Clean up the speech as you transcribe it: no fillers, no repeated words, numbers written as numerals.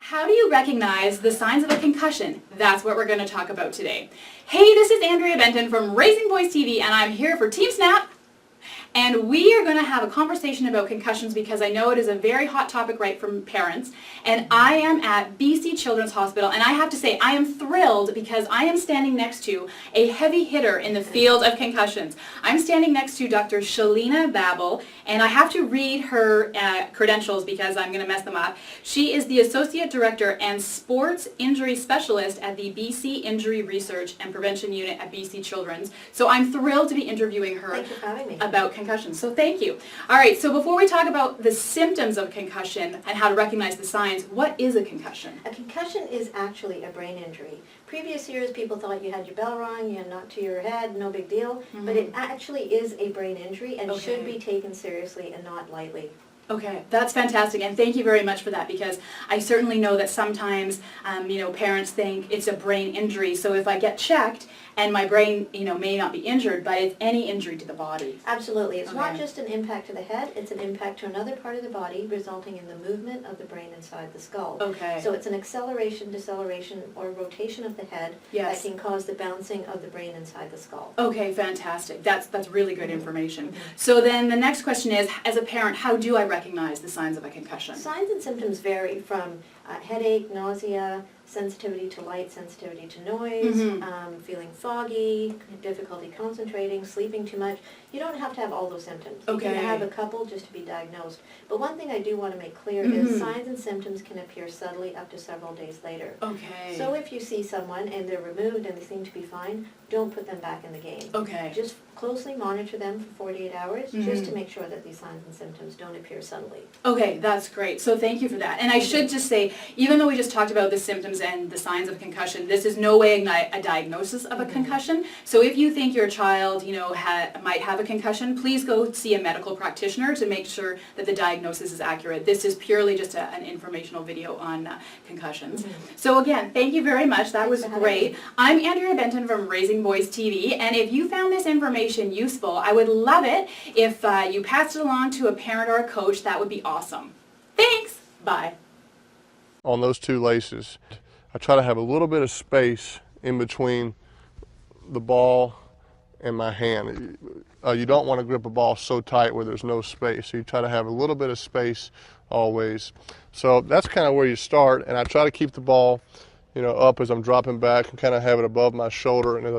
How do you recognize the signs of a concussion? That's what we're going to talk about today. Hey, this is Andrea Benton from Raising Boys TV, and I'm here for Team Snap. And we are going to have a conversation about concussions because I know it is a very hot topic right from parents. And I am at BC Children's Hospital, and I have to say I am thrilled because I am standing next to a heavy hitter in the field of concussions. I'm standing next to Dr. Shelina Babul, and I have to read her credentials because I'm going to mess them up. She is the Associate Director and Sports Injury Specialist at the BC Injury Research and Prevention Unit at BC Children's. So I'm thrilled to be interviewing her Thank you for having me. about concussions. So thank you. All right, so before we talk about the symptoms of concussion and how to recognize the signs, what is a concussion? A concussion is actually a brain injury. Previous years people thought you had your bell rung, you had knocked to your head, no big deal, but it actually is a brain injury and should be taken seriously and not lightly. Okay, that's fantastic, and thank you very much for that because I certainly know that sometimes, parents think it's a brain injury, so if I get checked and my brain, may not be injured, but it's any injury to the body. Absolutely. It's not just an impact to the head, it's an impact to another part of the body resulting in the movement of the brain inside the skull. Okay. So it's an acceleration, deceleration, or rotation of the head that can cause the bouncing of the brain inside the skull. Okay, fantastic. That's really good information. So then the next question is, as a parent, how do I recognize the signs of a concussion? Signs and symptoms vary from headache, nausea, sensitivity to light, sensitivity to noise, feeling foggy, difficulty concentrating, sleeping too much. You don't have to have all those symptoms. You can have a couple just to be diagnosed. But one thing I do want to make clear is signs and symptoms can appear subtly up to several days later. Okay. So if you see someone and they're removed and they seem to be fine, don't put them back in the game. Okay. Just closely monitor them for 48 hours just to make sure that these signs and symptoms don't appear subtly. Okay, that's great. So thank you for that. And I should just say, even though we just talked about the symptoms and the signs of concussion, this is no way a diagnosis of a concussion. So if you think your child, might have a concussion, please go see a medical practitioner to make sure that the diagnosis is accurate. This is purely just an informational video on concussions. So again, thank you very much. That was great. I'm Andrea Benton from Raising Boys TV, and if you found this information useful, I would love it if you passed it along to a parent or a coach. That would be awesome. Thanks. Bye. On those two laces, I try to have a little bit of space in between the ball and my hand. You don't want to grip a ball so tight where there's no space. So you try to have a little bit of space always. So that's kind of where you start, and I try to keep the ball up as I'm dropping back and kind of have it above my shoulder, and as I